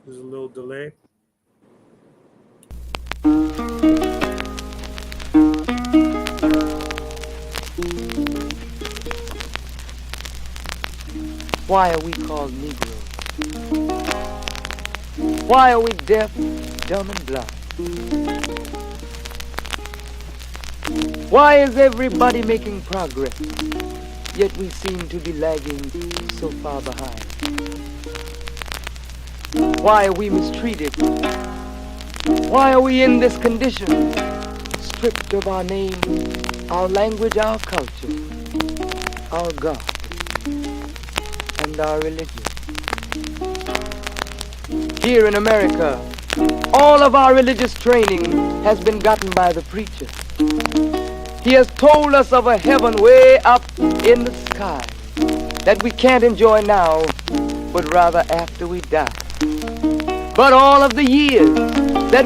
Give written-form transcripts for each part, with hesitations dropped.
There's a little delay. Why are we called Negroes? Why are we deaf, dumb, and blind? Why is everybody making progress, yet we seem to be lagging so far behind? Why are we mistreated? Why are we in this condition? Stripped of our name, our language, our culture, our God, and our religion. Here in America, all of our religious training has been gotten by the preacher. He has told us of a heaven way up in the sky that we can't enjoy now, but rather after we die. But all of the years that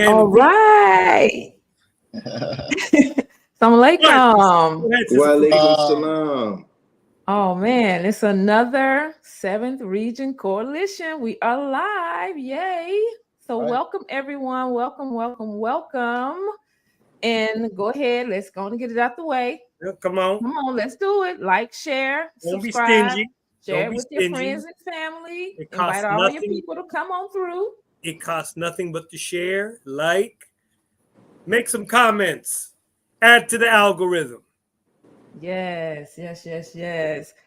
All right. Assalamu alaikum. Walaikum salam. Oh man, it's another 7th Region Coalition. We are live. Yay. So welcome everyone. Welcome. And go ahead. Let's go and get it out the way. Yeah, come on, let's do it. Like, share, don't be subscribe, stingy. share Don't it be with your stingy. friends and family. It costs Invite all your nothing. people to come on through. It costs nothing but to share, like, make some comments, add to the algorithm. Yes.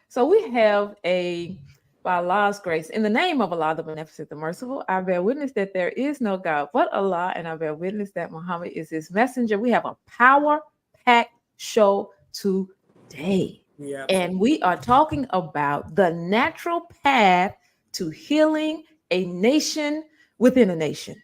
So we have by Allah's grace, in the name of Allah, the Beneficent, the Merciful, I bear witness that there is no God but Allah, and I bear witness that Muhammad is his messenger. We have a power-packed show today. Yeah. And we are talking about the natural path to healing a nation within a nation.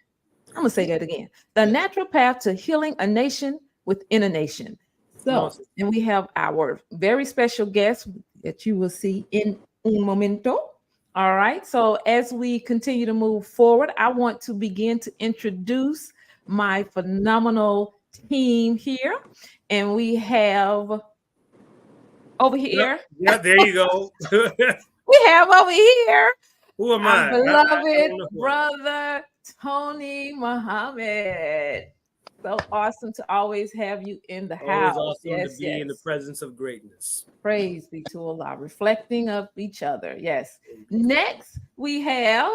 I'm going to say that again. The natural path to healing a nation within a nation. So, and we have our very special guest that you will see in un momento. All right. So as we continue to move forward, I want to begin to introduce my phenomenal team here. And we have over here. Yeah, there you go. We have over here. Who am our I? Beloved brother Tony Muhammad. So awesome to always have you in the house. Awesome to be in the presence of greatness. Praise be to Allah. Reflecting of each other. Yes. Next, we have.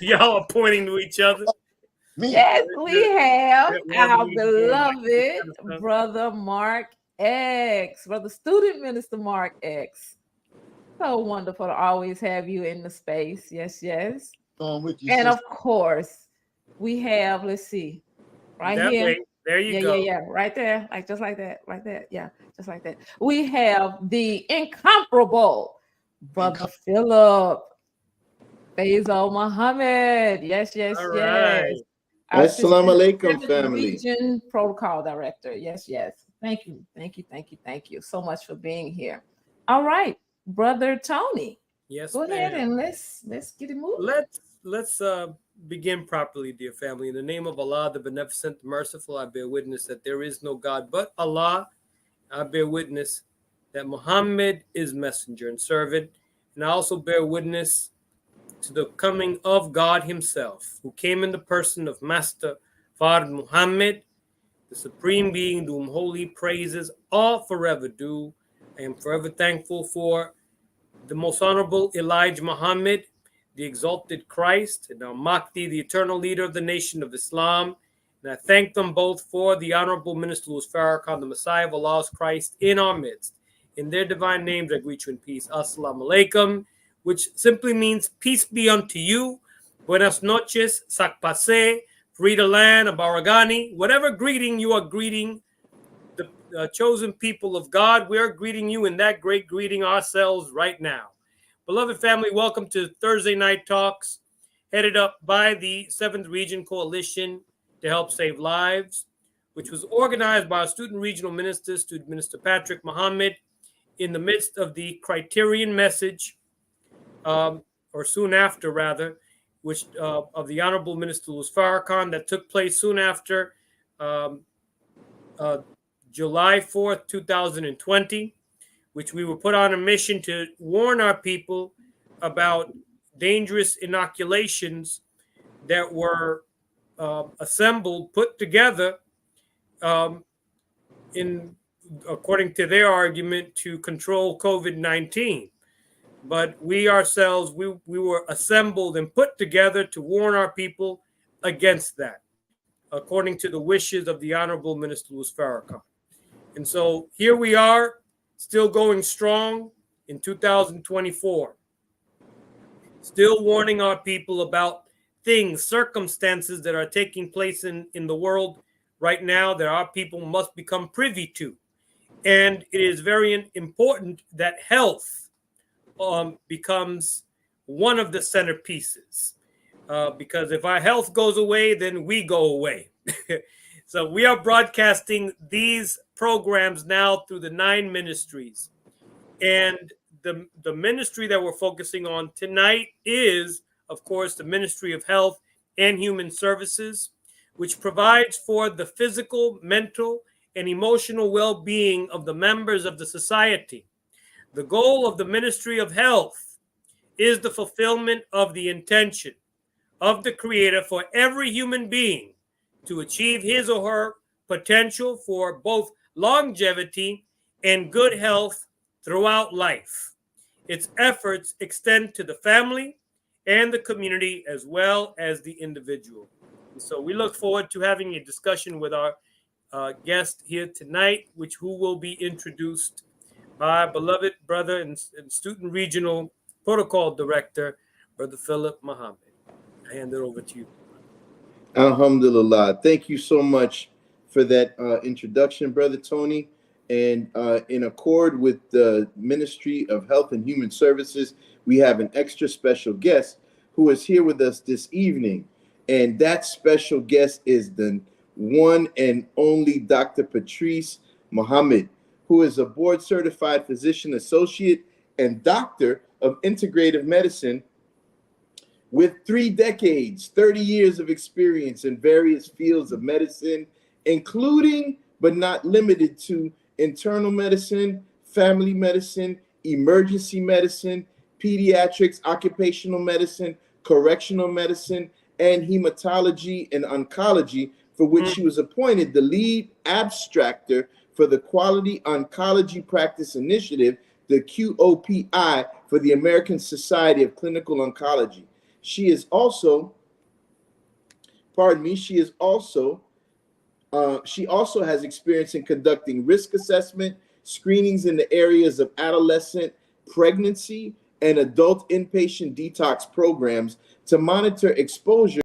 Y'all are pointing to each other. Yes, we have our beloved brother Mark X, brother student minister Mark X. So wonderful to always have you in the space. Yes. And of course, we have, let's see, right that here. Way. There you go. Yeah, right there. Like just like that. Right there. Yeah, just like that. We have the incomparable brother Philip Faisal Muhammad. Yes. Right. Assalamu alaikum, family. Region Protocol Director. Yes. Thank you so much for being here. All right, brother Tony. Yes. Go ahead and let's get it moving. Let's begin properly, dear family. In the name of Allah, the Beneficent, the Merciful, I bear witness that there is no God but Allah. I bear witness that Muhammad is messenger and servant. And I also bear witness to the coming of God himself, who came in the person of Master Fard Muhammad, the supreme being, to whom holy praises all forever due. I am forever thankful for the most honorable Elijah Muhammad, the exalted Christ, and Al Mahdi, the eternal leader of the nation of Islam. And I thank them both for the honorable Minister Louis Farrakhan, the Messiah of Allah's Christ, in our midst. In their divine names, I greet you in peace. Assalamu alaikum, which simply means peace be unto you. Buenas noches, sac passe, free land, abaragani. Whatever greeting you are greeting the chosen people of God, we are greeting you in that great greeting ourselves right now. Beloved family, welcome to Thursday Night Talks, headed up by the 7th Region Coalition to Help Save Lives, which was organized by our student regional minister, Student Minister Patrick Muhammad, in the midst of the Criterion message, or soon after, rather, which of the Honorable Minister Louis Farrakhan, that took place soon after July 4th, 2020, which we were put on a mission to warn our people about dangerous inoculations that were assembled, put together, according to their argument, to control COVID-19. But we ourselves, we were assembled and put together to warn our people against that, according to the wishes of the Honorable Minister Louis Farrakhan. And so here we are, still going strong in 2024, still warning our people about things, circumstances that are taking place in the world right now that our people must become privy to. And it is very important that health becomes one of the centerpieces, because if our health goes away, then we go away. So we are broadcasting these programs now through the 9 ministries. And the ministry that we're focusing on tonight is, of course, the Ministry of Health and Human Services, which provides for the physical, mental, and emotional well-being of the members of the society. The goal of the Ministry of Health is the fulfillment of the intention of the Creator for every human being to achieve his or her potential for both longevity and good health throughout life. Its efforts extend to the family and the community as well as the individual. And so we look forward to having a discussion with our guest here tonight, who will be introduced by beloved brother and student regional protocol director, Brother Philip Muhammad. I hand it over to you. Alhamdulillah. Thank you so much for that introduction, Brother Tony. And in accord with the Ministry of Health and Human Services, we have an extra special guest who is here with us this evening. And that special guest is the one and only Dr. Patrice Muhammad, who is a board-certified physician associate and doctor of integrative medicine with 3 decades, 30 years of experience in various fields of medicine, including but not limited to internal medicine, family medicine, emergency medicine, pediatrics, occupational medicine, correctional medicine, and hematology and oncology, for which she was appointed the lead abstractor for the Quality Oncology Practice Initiative, the QOPI, for the American Society of Clinical Oncology. She also has experience in conducting risk assessment, screenings in the areas of adolescent pregnancy, and adult inpatient detox programs to monitor exposure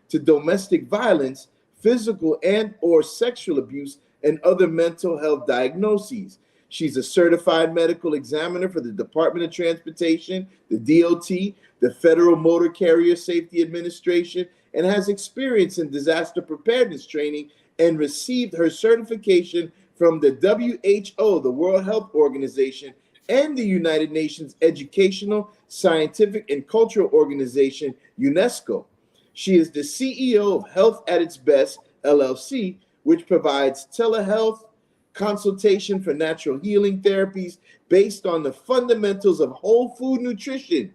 to domestic violence, physical and or sexual abuse, and other mental health diagnoses. She's a certified medical examiner for the Department of Transportation, the DOT, the Federal Motor Carrier Safety Administration, and has experience in disaster preparedness training and received her certification from the WHO, the World Health Organization, and the United Nations Educational, Scientific, and Cultural Organization, UNESCO. She is the CEO of Health at Its Best, LLC, which provides telehealth consultation for natural healing therapies based on the fundamentals of whole food nutrition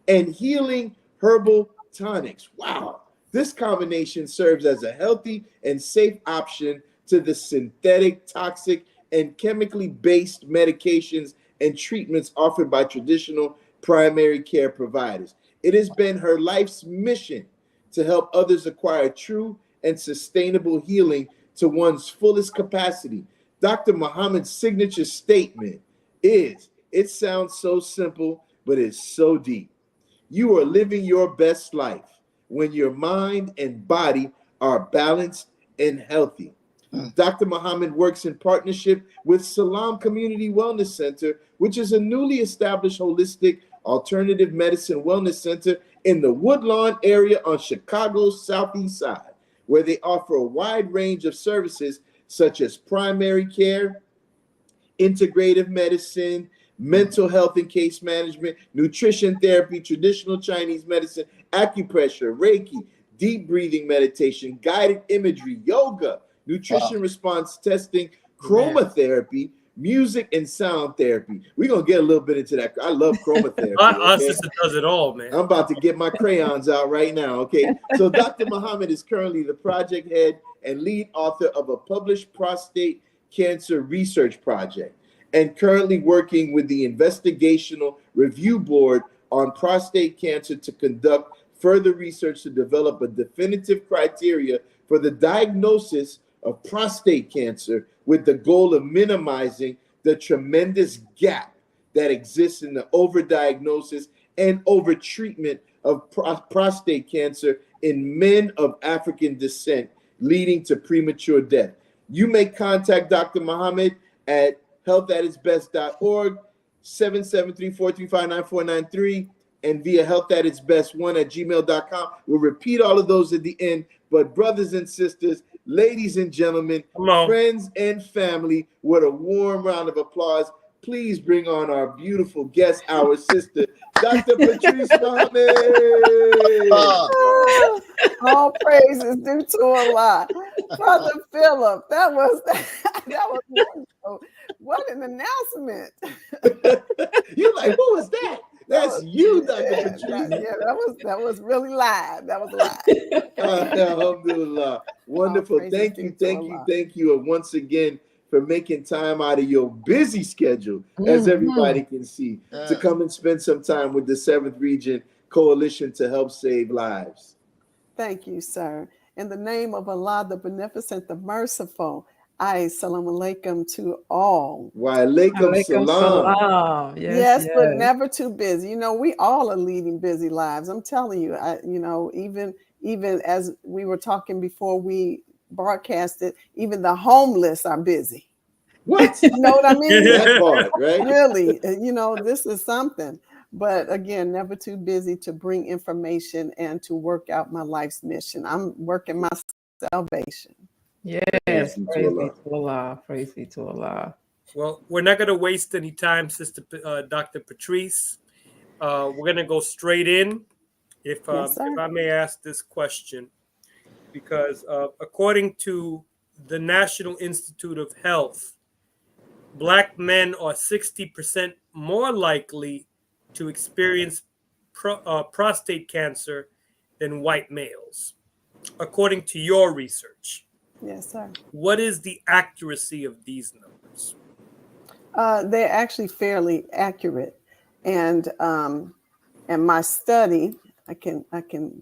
and healing herbal tonics. Wow. This combination serves as a healthy and safe option to the synthetic, toxic, and chemically based medications and treatments offered by traditional primary care providers. It has been her life's mission to help others acquire true and sustainable healing to one's fullest capacity. Dr. Muhammad's signature statement is, it sounds so simple, but it's so deep. You are living your best life when your mind and body are balanced and healthy. Dr. Muhammad works in partnership with Salam Community Wellness Center, which is a newly established holistic alternative medicine wellness center in the Woodlawn area on Chicago's southeast side, where they offer a wide range of services such as primary care, integrative medicine, mental health and case management, nutrition therapy, traditional Chinese medicine, acupressure, Reiki, deep breathing meditation, guided imagery, yoga, nutrition response testing, chromotherapy, music and sound therapy. We're going to get a little bit into that. I love chromotherapy. Our sister does it all, man. I'm about to get my crayons out right now, okay? So Dr. Muhammad is currently the project head and lead author of a published prostate cancer research project, and currently working with the Investigational Review Board on prostate cancer to conduct further research to develop a definitive criteria for the diagnosis of prostate cancer, with the goal of minimizing the tremendous gap that exists in the overdiagnosis and overtreatment of prostate cancer in men of African descent, leading to premature death. You may contact Dr. Muhammad at healthatitsbest.org, 773-435-9493, and via healthatitsbest1@gmail.com. We'll repeat all of those at the end. But brothers and sisters, ladies and gentlemen, friends and family, what a warm round of applause. Please bring on our beautiful guest, our sister, Dr. Patrice Muhammad. All praises due to Allah. Brother Philip, that was wonderful. What an announcement. You're like, what was that? That's you, Dr. Patrice. That was really live. That was live. Alhamdulillah. Wonderful. Thank you. And once again, for making time out of your busy schedule, as everybody can see, to come and spend some time with the 7th Region Coalition to help save lives. Thank you, sir. In the name of Allah, the Beneficent, the Merciful, Assalamu alaikum to all. Wa alaikum salam. Yes, but never too busy. You know, we all are leading busy lives. I'm telling you, even as we were talking before we broadcasted, even the homeless are busy. What? You know what I mean? That part, right? Really, this is something. But again, never too busy to bring information and to work out my life's mission. I'm working my salvation. Yes, praise be to Allah. Praise be to Allah. Well, we're not going to waste any time, Sister Dr. Patrice. We're going to go straight in. If I may ask this question, because according to the National Institute of Health, Black men are 60% more likely to experience prostate cancer than white males, according to your research. Yes, sir. What is the accuracy of these numbers? They're actually fairly accurate, and my study, I can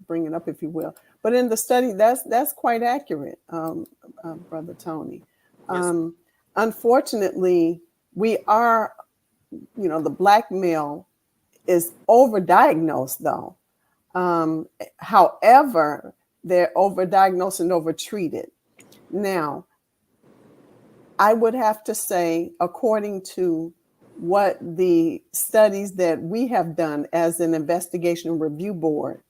bring it up if you will. But in the study, that's quite accurate, Brother Tony. Yes. Unfortunately, we are, the Black male is overdiagnosed, though. However, they're overdiagnosed and overtreated. Now, I would have to say, according to what the studies that we have done as an investigation review board,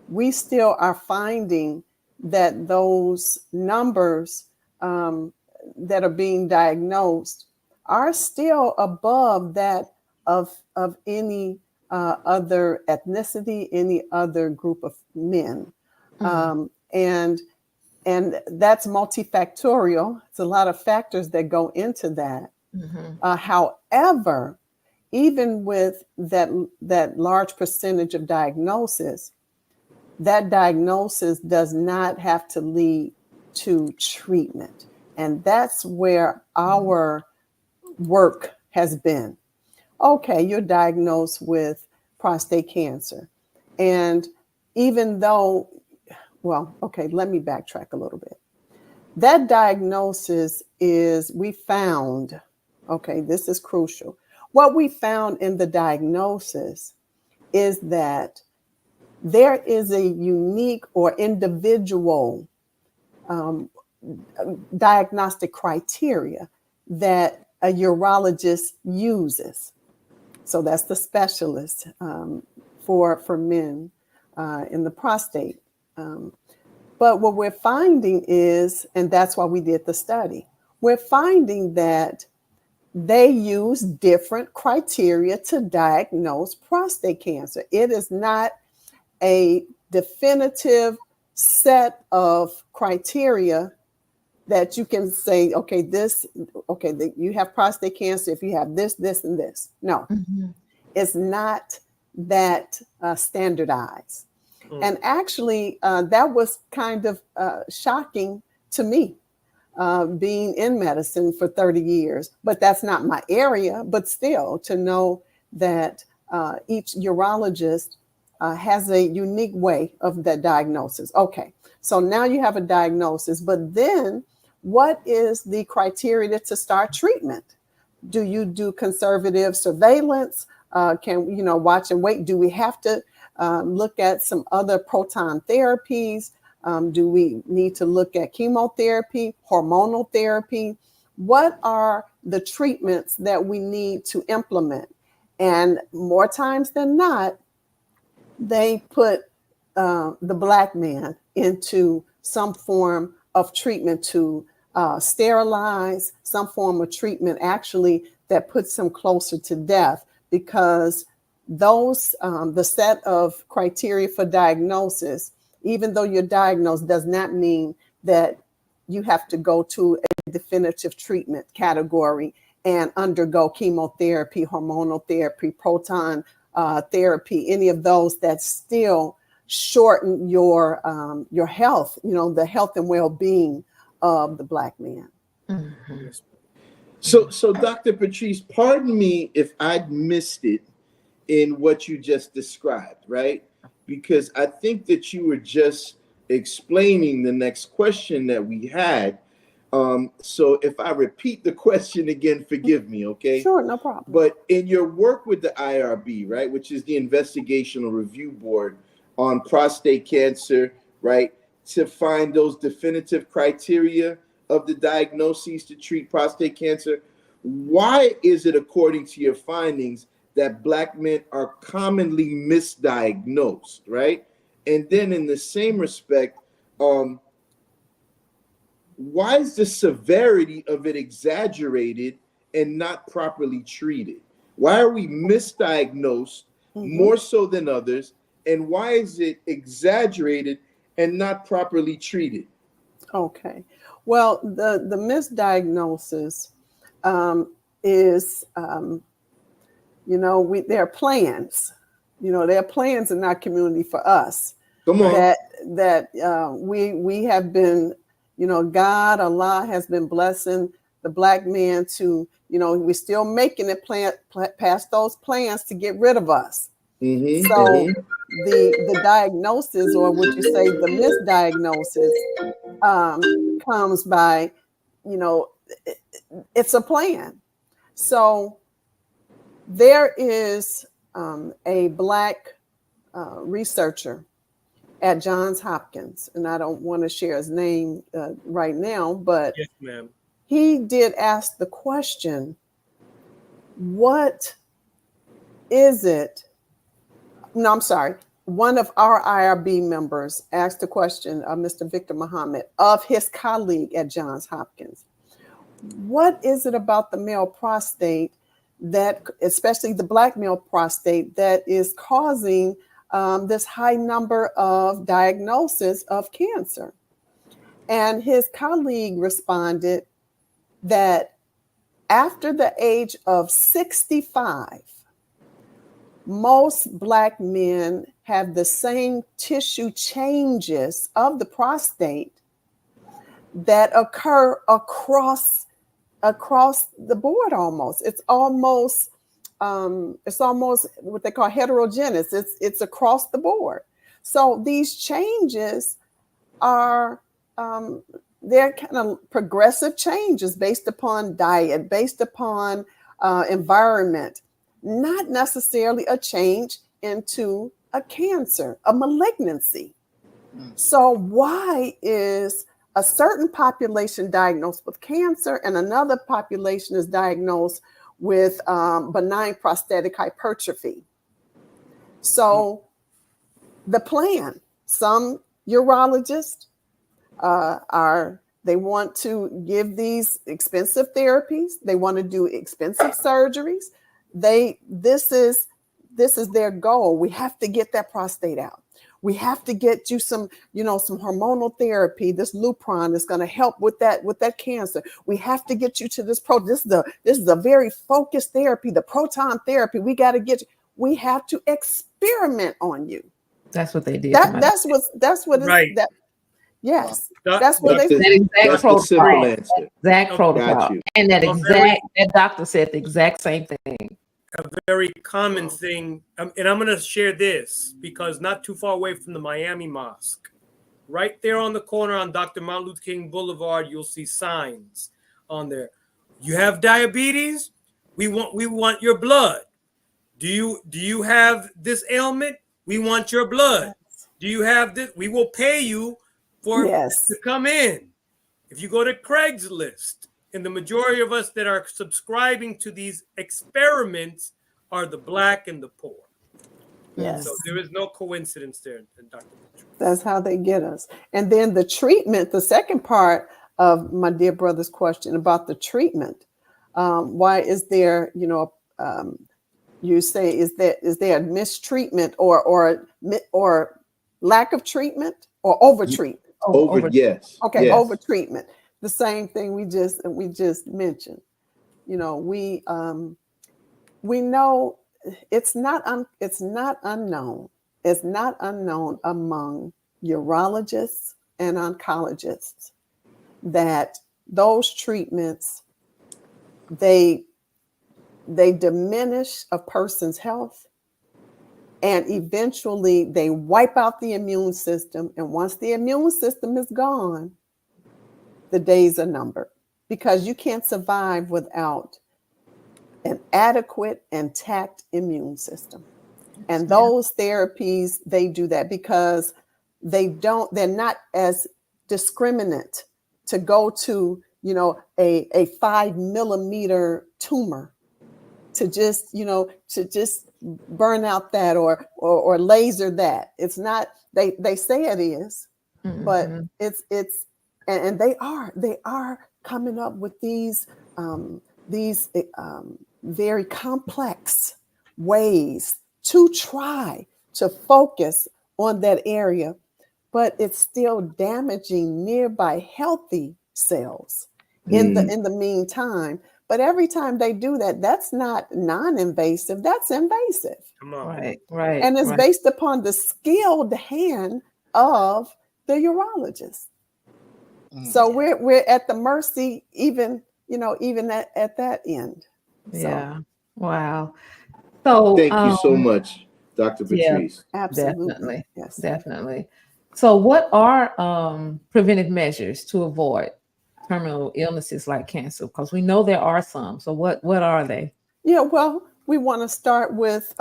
we still are finding that those numbers that are being diagnosed are still above that of any other ethnicity, any other group of men. And that's multifactorial. It's a lot of factors that go into that. However, even with that large percentage of diagnosis, that diagnosis does not have to lead to treatment. And that's where our work has been. Okay, you're diagnosed with prostate cancer. And even though, well, okay, let me backtrack a little bit. That diagnosis is, we found, okay, this is crucial. What we found in the diagnosis is that there is a unique or individual diagnostic criteria that a urologist uses. So that's the specialist for men in the prostate. But what we're finding is, and that's why we did the study, we're finding that they use different criteria to diagnose prostate cancer. It is not a definitive set of criteria that you can say, okay, you have prostate cancer if you have this, this, and this. No, it's not that standardized. And actually, that was kind of shocking to me, being in medicine for 30 years. But that's not my area. But still, to know that each urologist has a unique way of that diagnosis. Okay, so now you have a diagnosis, but then what is the criteria to start treatment? Do you do conservative surveillance? Can we, watch and wait? Do we have to look at some other proton therapies? Do we need to look at chemotherapy, hormonal therapy? What are the treatments that we need to implement? And more times than not, they put the Black man into some form of treatment to sterilize, some form of treatment actually that puts him closer to death, because those the set of criteria for diagnosis, even though you're diagnosed, does not mean that you have to go to a definitive treatment category and undergo chemotherapy, hormonal therapy, proton therapy, any of those that still shorten your health, the health and well-being of the Black man. Mm-hmm. So Dr. Patrice, pardon me if I missed it in what you just described, right? Because I think that you were just explaining the next question that we had. So if I repeat the question again, forgive me, okay? Sure, no problem. But in your work with the IRB, right, which is the Investigational Review Board on prostate cancer, right, to find those definitive criteria of the diagnoses to treat prostate cancer, why is it, according to your findings, that Black men are commonly misdiagnosed, right? And then in the same respect, why is the severity of it exaggerated and not properly treated? Why are we misdiagnosed more so than others? And why is it exaggerated and not properly treated? Okay. Well, the misdiagnosis is, there are plans. There are plans in our community for us. Come on. That we have been, God, Allah has been blessing the Black man to, we're still making it past those plans to get rid of us. Mm-hmm. So the diagnosis, or would you say the misdiagnosis, comes by, it's a plan. So there is a Black researcher at Johns Hopkins, and I don't want to share his name right now, but yes, ma'am. He did ask the question, what is it? No, I'm sorry. One of our IRB members asked the question of Mr. Victor Muhammad of his colleague at Johns Hopkins. What is it about the male prostate that, especially the Black male prostate, that is causing this high number of diagnoses of cancer? And his colleague responded that after the age of 65, most Black men have the same tissue changes of the prostate that occur across the board. It's almost what they call heterogeneous. It's across the board. So these changes are they're kind of progressive changes based upon diet, based upon environment, not necessarily a change into a cancer, a malignancy. So why is a certain population diagnosed with cancer and another population is diagnosed with benign prostatic hypertrophy? So the plan, some urologists they want to give these expensive therapies. They want to do expensive surgeries. This is their goal. We have to get that prostate out. We have to get you some hormonal therapy. This Lupron is going to help with that cancer. We have to get you to this this is a very focused therapy, the proton therapy. We got to get you. We have to experiment on you. That's what they did. That's what Right. that. Yes, Doc- that's what they That exact That's the simple protocol. answer. Exact Got protocol. you. And that doctor said the exact same thing. A very common thing, and I'm going to share this because not too far away from the Miami Mosque, right there on the corner on Dr. Martin Luther King Boulevard, you'll see signs on there. You have diabetes? We want your blood. Do you have this ailment? We want your blood. Do you have this? We will pay you for to come in. If you go to Craigslist, and the majority of us that are subscribing to these experiments are the Black and the poor. Yes. So there is no coincidence there, Dr. That's how they get us. And then the treatment, the second part of my dear brother's question about the treatment. Why is there, you say, is there a mistreatment or lack of treatment or over-treatment? Yes. Okay, yes. over-treatment. The same thing we just mentioned. We know it's not unknown. It's not unknown among urologists and oncologists that those treatments they diminish a person's health, and eventually they wipe out the immune system. And once the immune system is gone, the days are numbered, because you can't survive without an adequate, intact immune system. And those therapies, they do that because they're not as discriminate to go to, a 5 millimeter tumor to just burn out that or laser that. It's not, they say it is, but it's and they are coming up with these very complex ways to try to focus on that area, but it's still damaging nearby healthy cells in the meantime. But every time they do that, that's not non-invasive, that's invasive. Come on. Right. And it's based upon the skilled hand of the urologist. So we're at the mercy, even at that end. Yeah. Wow. So thank you so much, Dr. Patrice. Yeah, absolutely. Definitely. Yes. Definitely. So what are preventive measures to avoid terminal illnesses like cancer? Because we know there are some. So what are they? Yeah, well, we want to start with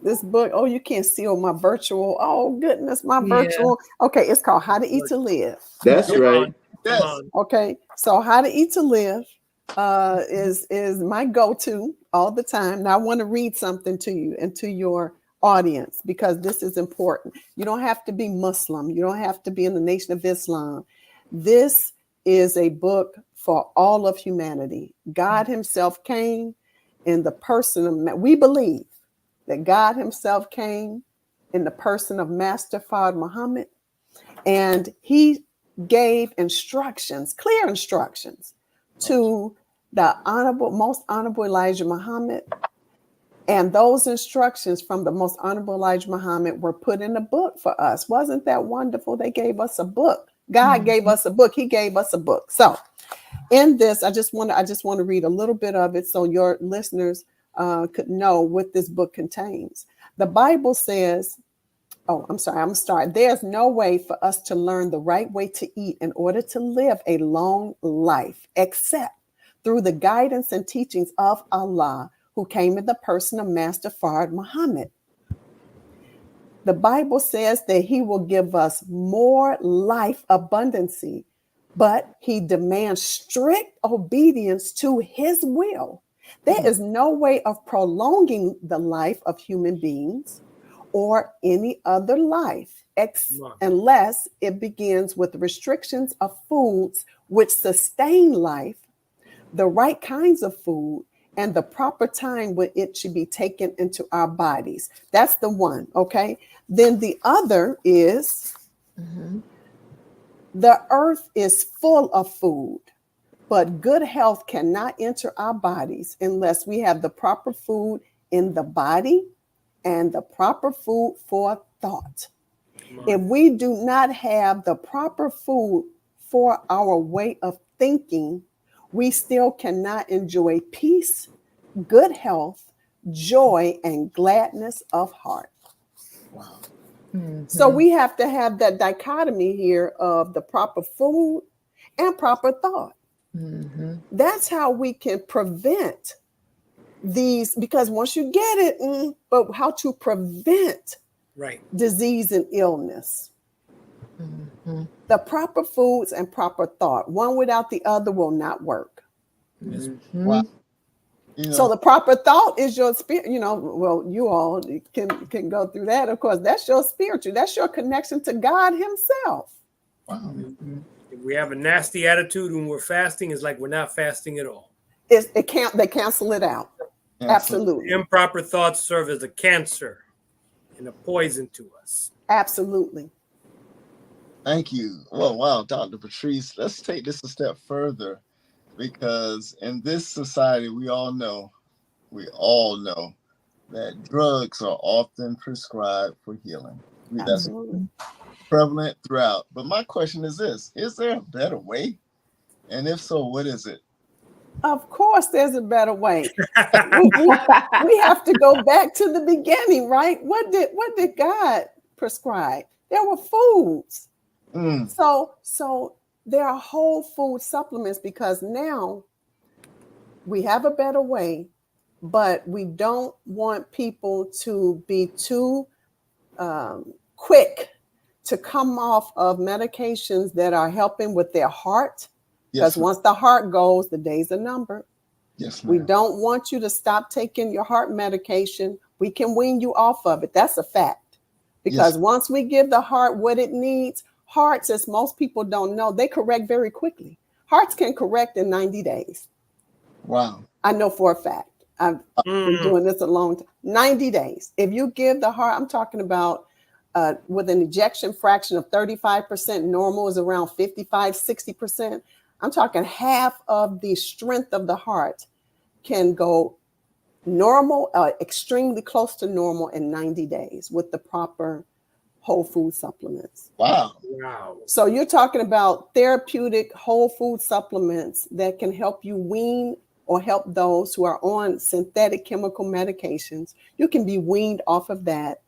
this book. Oh, you can't see on my virtual. Oh, goodness, my virtual. Okay, it's called How to Eat to Live. That's right. Yes. Okay, so How to Eat to Live is my go-to all the time. Now I want to read something to you and to your audience, because this is important. You don't have to be Muslim. You don't have to be in the Nation of Islam. This is a book for all of humanity. God himself came in the person of, we believe that God himself came in the person of Master Fard Muhammad, and he gave instructions, clear instructions, to the most honorable Elijah Muhammad And those instructions from the most honorable Elijah Muhammad were put in a book for us. Wasn't that wonderful? They gave us a book. God gave us a book. He gave us a book. So in this, I just want to read a little bit of it so your listeners could know what this book contains. The Bible says, oh, I'm sorry, I'm going to start. There's no way for us to learn the right way to eat in order to live a long life except through the guidance and teachings of Allah, who came in the person of Master Fard Muhammad. The Bible says that he will give us more life abundancy, but he demands strict obedience to his will. There is no way of prolonging the life of human beings or any other life unless it begins with restrictions of foods which sustain life, the right kinds of food, and the proper time when it should be taken into our bodies. That's the one, okay? Then the other is the earth is full of food, but good health cannot enter our bodies unless we have the proper food in the body and the proper food for thought. If we do not have the proper food for our way of thinking, we still cannot enjoy peace, good health, joy, and gladness of heart. Wow. So we have to have that dichotomy here of the proper food and proper thought. That's how we can prevent these, because once you get it, but how to prevent disease and illness. The proper foods and proper thought. One without the other will not work. Wow. So the proper thought is your spirit. Well, you all can go through that. Of course, that's your spiritual. That's your connection to God himself. Wow. If we have a nasty attitude when we're fasting, it's like we're not fasting at all. They cancel it out. Absolutely. Improper thoughts serve as a cancer and a poison to us. Absolutely. Thank you. Well, wow, Dr. Patrice, let's take this a step further, because in this society, we all know that drugs are often prescribed for healing. That's prevalent throughout. But my question is this: is there a better way? And if so, what is it? Of course, there's a better way. we have to go back to the beginning, right? What did God prescribe? There were foods. So there are whole food supplements, because now we have a better way, but we don't want people to be too quick to come off of medications that are helping with their heart. Because once the heart goes, the days are numbered. Yes, we don't want you to stop taking your heart medication. We can wean you off of it. That's a fact. Because once we give the heart what it needs, hearts, as most people don't know, they correct very quickly. Hearts can correct in 90 days. Wow. I know for a fact. I've been doing this a long time. 90 days. If you give the heart, I'm talking about with an ejection fraction of 35%, normal is around 55, 60%. I'm talking half of the strength of the heart can go normal, extremely close to normal in 90 days with the proper whole food supplements. Wow. So you're talking about therapeutic whole food supplements that can help you wean or help those who are on synthetic chemical medications. You can be weaned off of that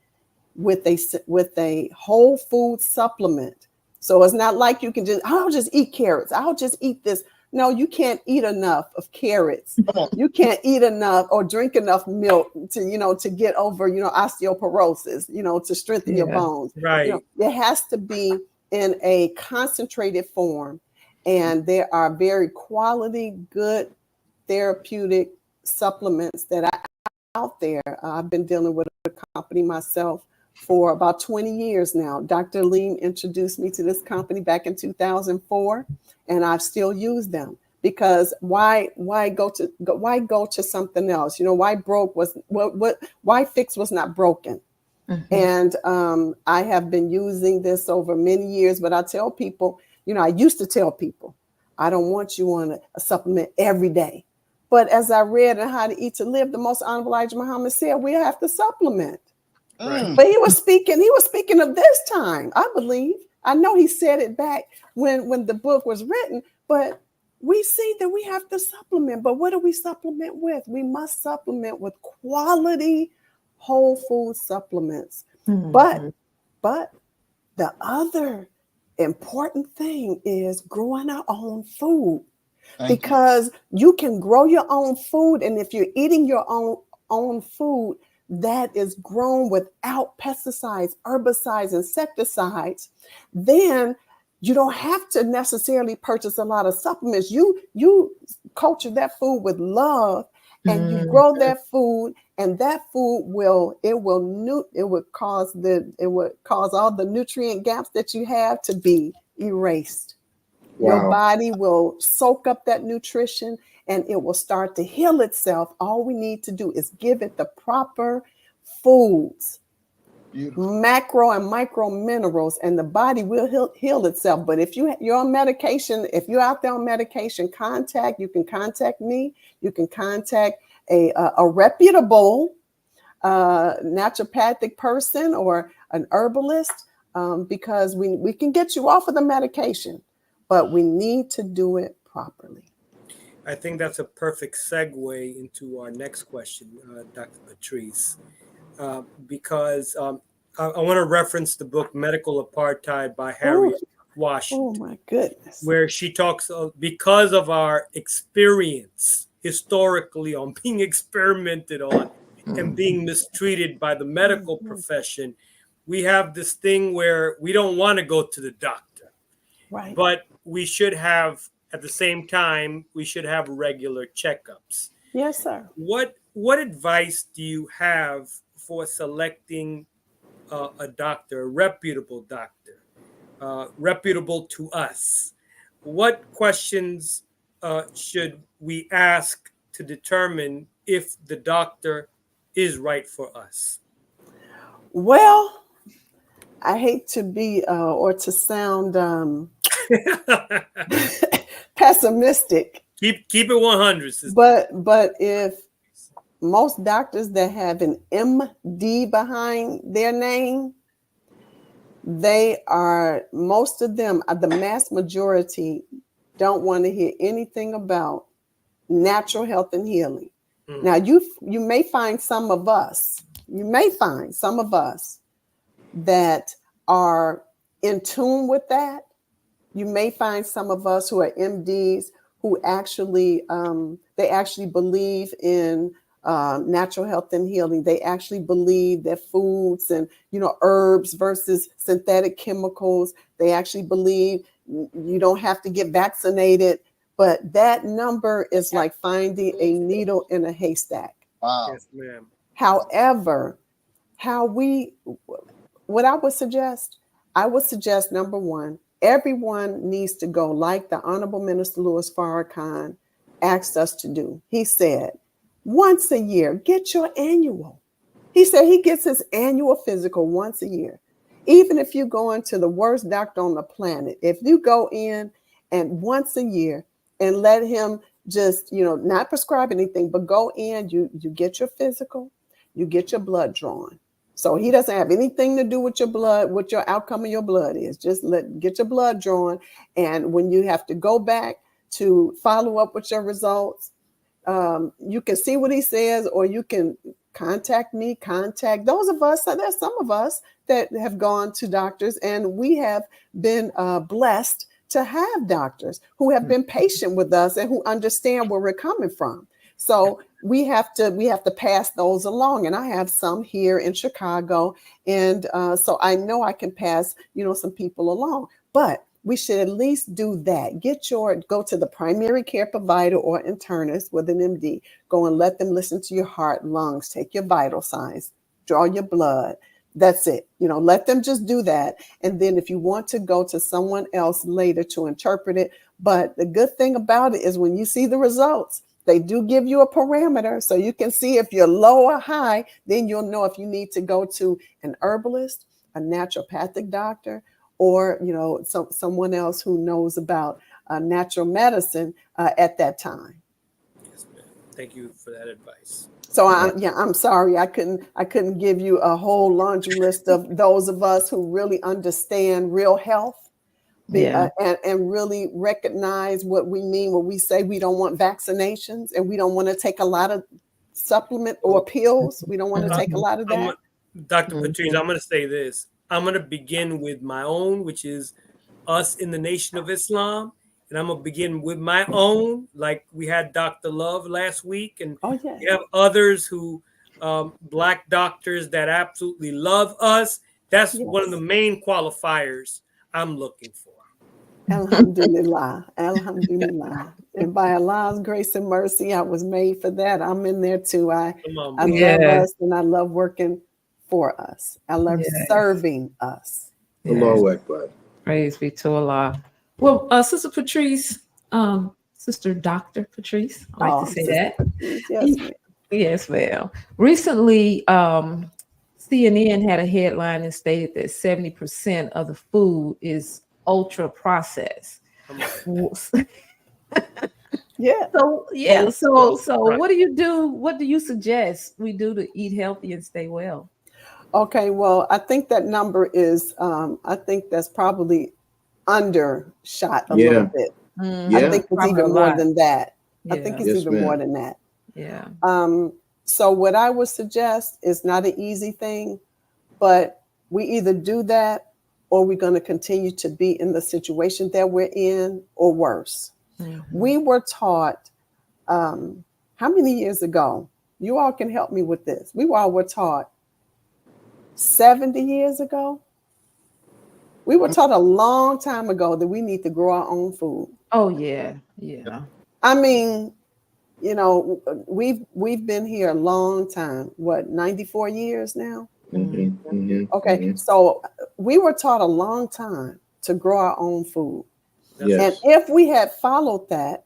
with a whole food supplement. So it's not like you can I'll just eat carrots. I'll just eat this. No, you can't eat enough of carrots. You can't eat enough or drink enough milk to get over, osteoporosis, to strengthen your bones. Right. It has to be in a concentrated form. And there are very quality, good therapeutic supplements that are out there. I've been dealing with a company myself for about 20 years now. Dr. Aleem introduced me to this company back in 2004, and I've still used them. Because why go to something else? Why fix was not broken? And I have been using this over many years, but I tell people, I used to tell people, I don't want you on a supplement every day. But as I read in How to Eat to Live, the most honorable Elijah Muhammad said we have to supplement. Right. But he was speaking of this time, I believe. I know he said it back when the book was written, but we see that we have to supplement. But what do we supplement with? We must supplement with quality whole food supplements. Mhm. But the other important thing is growing our own food. Because you can grow your own food, and if you're eating your own food that is grown without pesticides, herbicides, insecticides, then you don't have to necessarily purchase a lot of supplements. You culture that food with love, and you grow that food, and that food will cause all the nutrient gaps that you have to be erased. Your Wow. body will soak up that nutrition and it will start to heal itself. All we need to do is give it the proper foods, macro and micro minerals, and the body will heal itself. But if you're on medication, if you're out there on medication, you can contact me. You can contact a reputable naturopathic person or an herbalist, because we can get you off of the medication. But we need to do it properly. I think that's a perfect segue into our next question, Dr. Patrice, because I want to reference the book Medical Apartheid by Harriet Washington. Oh, my goodness. Where she talks because of our experience historically on being experimented on and being mistreated by the medical profession, we have this thing where we don't want to go to the doctor. Right. But we should have, at the same time, we should have regular checkups. Yes, sir. What advice do you have for selecting a doctor, a reputable doctor, reputable to us? What questions should we ask to determine if the doctor is right for us? Well, I hate to be or to sound pessimistic. Keep it 100, sister. But if most doctors that have an MD behind their name, most of them, the mass majority, don't want to hear anything about natural health and healing. Now, you may find some of us that are in tune with that. You may find some of us who are MDs who actually believe in natural health and healing. They actually believe that foods and herbs versus synthetic chemicals. They actually believe you don't have to get vaccinated. But that number is like finding a needle in a haystack. Wow. Yes, ma'am. However, what I would suggest, number one, everyone needs to go like the Honorable Minister Louis Farrakhan asked us to do. He said, once a year, get your annual. He said he gets his annual physical once a year. Even if you go into the worst doctor on the planet, if you go in and once a year and let him just, not prescribe anything, but go in, you get your physical, you get your blood drawn. So he doesn't have anything to do with your blood, what your outcome of your blood is. Just get your blood drawn. And when you have to go back to follow up with your results, you can see what he says, or you can contact me, contact those of us. There's some of us that have gone to doctors, and we have been blessed to have doctors who have been patient with us and who understand where we're coming from. So we have to pass those along. And I have some here in Chicago. And so I know I can pass, some people along, but we should at least do that. Go to the primary care provider or internist with an MD. Go and let them listen to your heart, lungs, take your vital signs, draw your blood. That's it. Let them just do that. And then if you want to go to someone else later to interpret it. But the good thing about it is when you see the results, they do give you a parameter so you can see if you're low or high. Then you'll know if you need to go to an herbalist, a naturopathic doctor, or someone else who knows about natural medicine at that time. Yes, ma'am. Thank you for that advice. So I'm sorry I couldn't give you a whole laundry list of those of us who really understand real health, and really recognize what we mean when we say we don't want vaccinations and we don't want to take a lot of supplement or pills. We don't want to take a lot of that. Dr. Patrice, I'm going to say this. I'm going to begin with my own, which is us in the Nation of Islam. And I'm going to begin with my own, like we had Dr. Love last week. And we have others who, Black doctors that absolutely love us. That's one of the main qualifiers I'm looking for. Alhamdulillah. Alhamdulillah. And by Allah's grace and mercy, I was made for that. I'm in there too. I love us, and I love working for us. I love serving us. Allahu Akbar. Praise be to Allah. Well, Sister Patrice, Sister Dr. Patrice, I like to say that. Yes, ma'am. Yes, ma'am. Recently, CNN had a headline and stated that 70% of the food is ultra processed. Yeah. So what do you do? What do you suggest we do to eat healthy and stay well? Okay, well, I think that number is I think that's probably undershot a little bit. I think it's even more than that. I think it's even more than that. Yeah. So what I would suggest is not an easy thing, but we either do that or we're going to continue to be in the situation that we're in or worse. Mm-hmm. We were taught, how many years ago? You all can help me with this. We all were taught 70 years ago. We were taught a long time ago that we need to grow our own food. Oh, yeah. Yeah. I mean, you know, we've been here a long time. What, 94 years now? Mm-hmm. Mm-hmm. Okay. Mm-hmm. So we were taught a long time to grow our own food. Yes. And if we had followed that,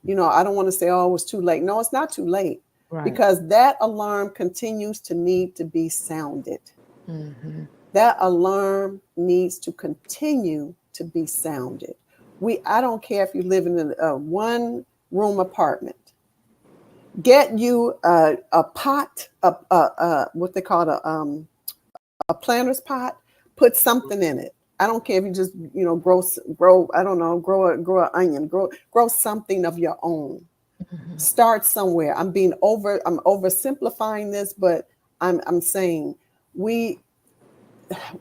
you know, I don't want to say, oh, it was too late. No, it's not too late. Right. Because that alarm continues to need to be sounded. Mm-hmm. That alarm needs to continue to be sounded. I don't care if you live in a one-room apartment. Get you a pot, what they call a planter's pot. Put something in it. I don't care if you just grow. I don't know. Grow an onion. Grow something of your own. Mm-hmm. Start somewhere. I'm oversimplifying this, but I'm saying we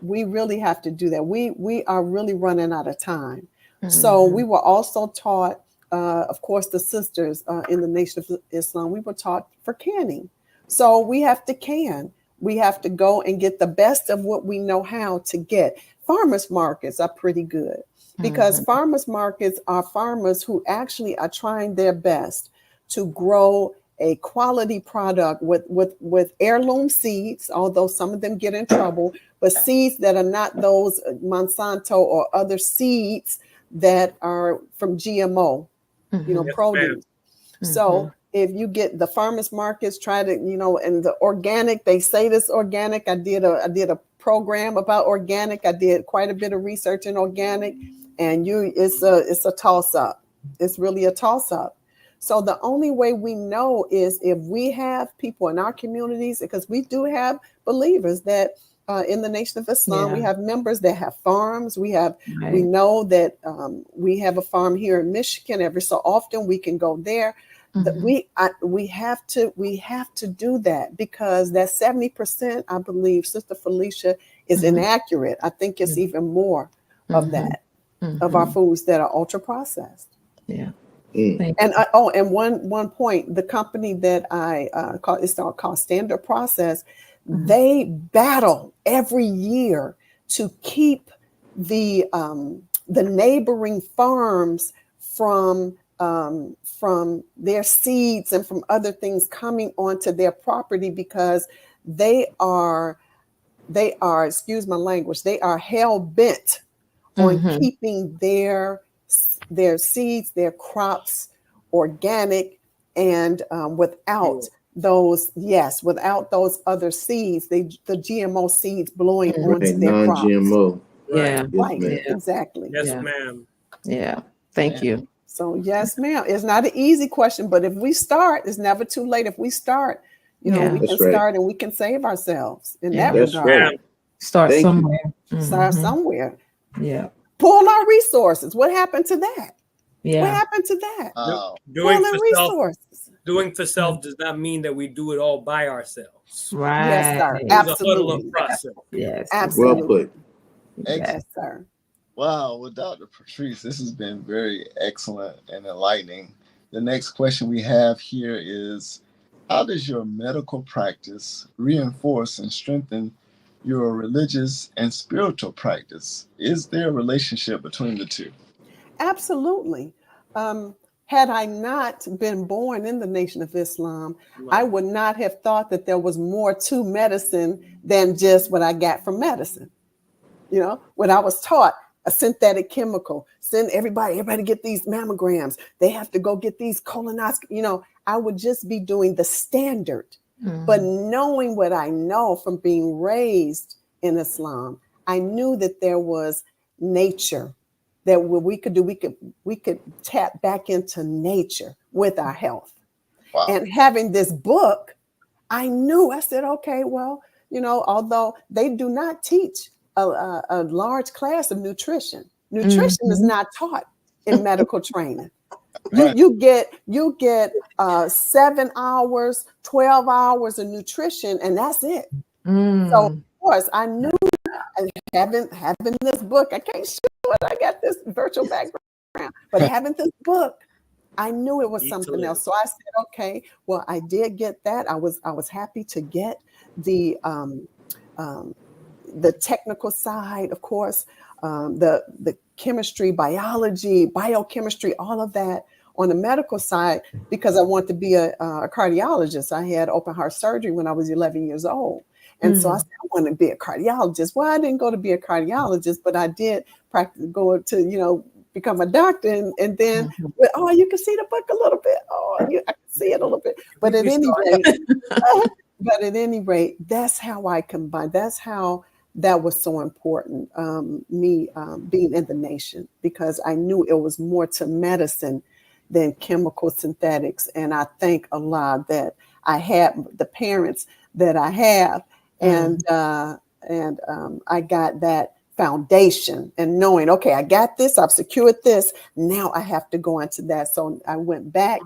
really have to do that. We are really running out of time. Mm-hmm. So we were also taught, of course, the sisters in the Nation of Islam, we were taught for canning. So we have to can. We have to go and get the best of what we know how to get. Farmers markets are pretty good because farmers markets are farmers who actually are trying their best to grow a quality product with heirloom seeds, although some of them get in trouble, but seeds that are not those Monsanto or other seeds that are from GMO, produce. Mm-hmm. So if you get the farmers markets, try to, and the organic, they say this organic. I did a program about organic. I did quite a bit of research in organic, and it's a toss up. It's really a toss up. So the only way we know is if we have people in our communities, because we do have believers that in the Nation of Islam, we have members that have farms. We know that we have a farm here in Michigan. Every so often we can go there. Mm-hmm. We have to do that because that 70%, I believe, Sister Felicia, is inaccurate. I think it's even more of that, of our foods that are ultra processed. Yeah. And one point, the company that I called Standard Process, they battle every year to keep the neighboring farms from their seeds and from other things coming onto their property because they are, excuse my language, they are hell bent on keeping their seeds, their crops organic and without those other seeds, the GMO seeds blowing onto their crops. Non-GMO. Yeah. Right. Yes, exactly. Yes, ma'am. Yeah. Thank you. So yes, ma'am. It's not an easy question, but if we start, it's never too late. If we start, we That's can right. start and we can save ourselves in that That's regard. right. Start Thank you. somewhere. Start Mhm. somewhere. Yeah. Pull our resources. What happened to that? What Yeah. happened to that? Doing Pulling for self, resources. doing for self does not mean that we do it all by ourselves. Yes, sir. Right. There's a huddle of Absolutely. process. Yes. Well Absolutely. put. Yes, sir. Wow. Well, Dr. Patrice, this has been very excellent and enlightening. The next question we have here is, how does your medical practice reinforce and strengthen your religious and spiritual practice? Is there a relationship between the two? Absolutely. Had I not been born in the Nation of Islam, I would not have thought that there was more to medicine than just what I got from medicine. You know, when I was taught a synthetic chemical, send everybody get these mammograms. They have to go get these colonoscopies. You know, I would just be doing the standard. But knowing what I know from being raised in Islam, I knew that there was nature, that what we could do, we could tap back into nature with our health. Wow. And having this book, I knew, I said, okay, well, you know, although they do not teach a large class of nutrition is not taught in medical training. You get 7 hours, 12 hours of nutrition, and that's it. So of course I knew, having this book, I can't show it, I got this virtual background, but having this book, I knew it was something else. So I said, okay, well, I did get that. I was happy to get the technical side, of course, the chemistry, biology, biochemistry, all of that on the medical side, because I want to be a cardiologist. I had open heart surgery when I was 11 years old. And so I said, I want to be a cardiologist. Well, I didn't go to be a cardiologist, but I did practice go to, you know, become a doctor. And then, oh, you can see the book a little bit. Oh, I can see it a little bit. But at any rate, that's how I combined. That's how that was so important, me being in the Nation, because I knew it was more to medicine than chemical synthetics. And I thank Allah that I had the parents that I have, and I got that foundation and knowing, okay, I got this, I've secured this, now I have to go into that. So I went back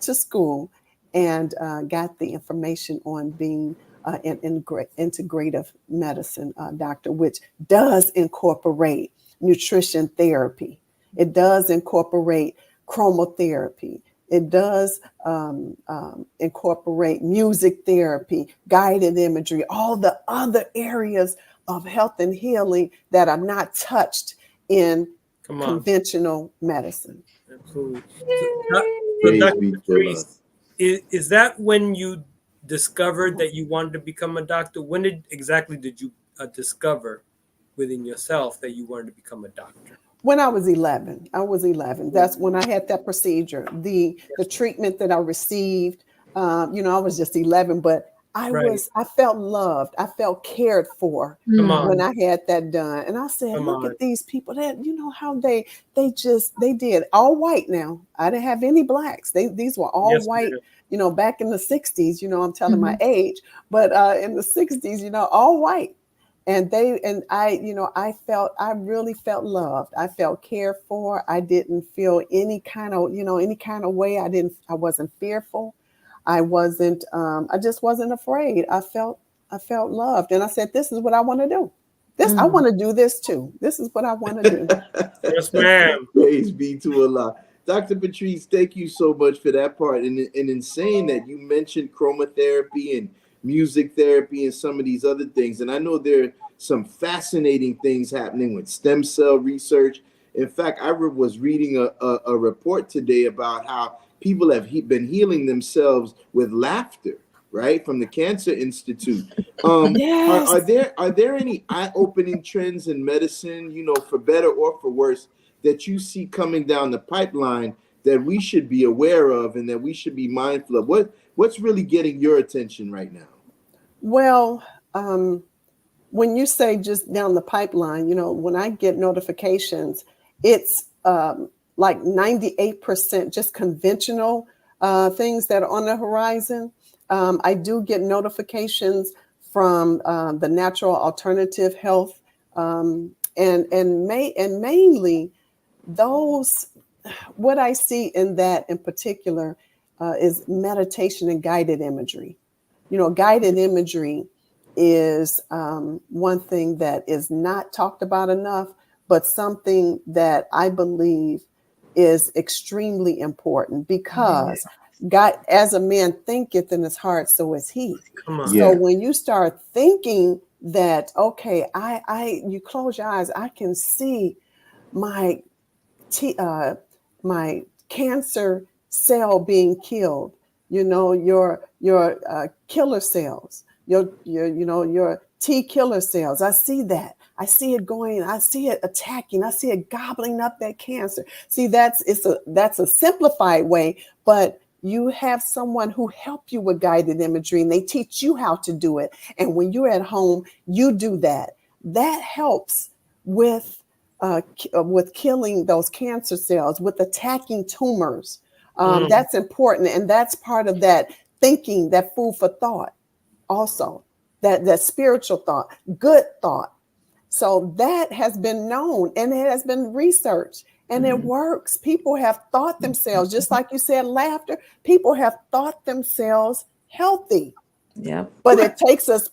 to school and got the information on being an integrative medicine doctor, which does incorporate nutrition therapy. It does incorporate chromotherapy. It does incorporate music therapy, guided imagery, all the other areas of health and healing that are not touched in conventional medicine. Absolutely. So Dr. Patrice, is that when you discovered that you wanted to become a doctor? When exactly did you discover within yourself that you wanted to become a doctor? When I was 11, that's when I had that procedure, the treatment that I received. You know, I was just 11, but I felt loved. I felt cared for when I had that done. And I said, look at these people that, you know, how they did all white. Now I didn't have any blacks. These were all white, you know, back in the 60s, you know, I'm telling my age, but in the 60s, you know, all white. And I really felt loved. I felt cared for. I didn't feel any kind of way. I wasn't fearful. I just wasn't afraid. I felt loved. And I said, this is what I want to do. I want to do this too. This is what I want to do. Yes, ma'am. Praise be to Allah. Dr. Patrice, thank you so much for that part. And in saying that, you mentioned chromotherapy and music therapy and some of these other things. And I know there are some fascinating things happening with stem cell research. In fact, I was reading a report today about how people have been healing themselves with laughter, right? From the Cancer Institute. Yes. Are there any eye-opening trends in medicine, you know, for better or for worse, that you see coming down the pipeline that we should be aware of and that we should be mindful of? What's really getting your attention right now? Well, when you say just down the pipeline, you know, when I get notifications, it's like 98% just conventional things that are on the horizon. I do get notifications from the natural alternative health, and mainly those. What I see in that in particular is meditation and guided imagery. You know, guided imagery is one thing that is not talked about enough, but something that I believe is extremely important, because God, as a man thinketh in his heart, so is he. Come on. So Yeah. when you start thinking that, okay, you close your eyes, I can see my my cancer cell being killed. You know, your killer cells, your T killer cells. I see that. I see it going. I see it attacking. I see it gobbling up that cancer. See, that's a simplified way, but you have someone who help you with guided imagery, and they teach you how to do it. And when you're at home, you do that. That helps with killing those cancer cells, with attacking tumors. That's important, and that's part of that thinking, that food for thought. Also, that spiritual thought, good thought. So that has been known, and it has been researched, and it works. People have thought themselves, just like you said, laughter. People have thought themselves healthy. Yeah. But it takes it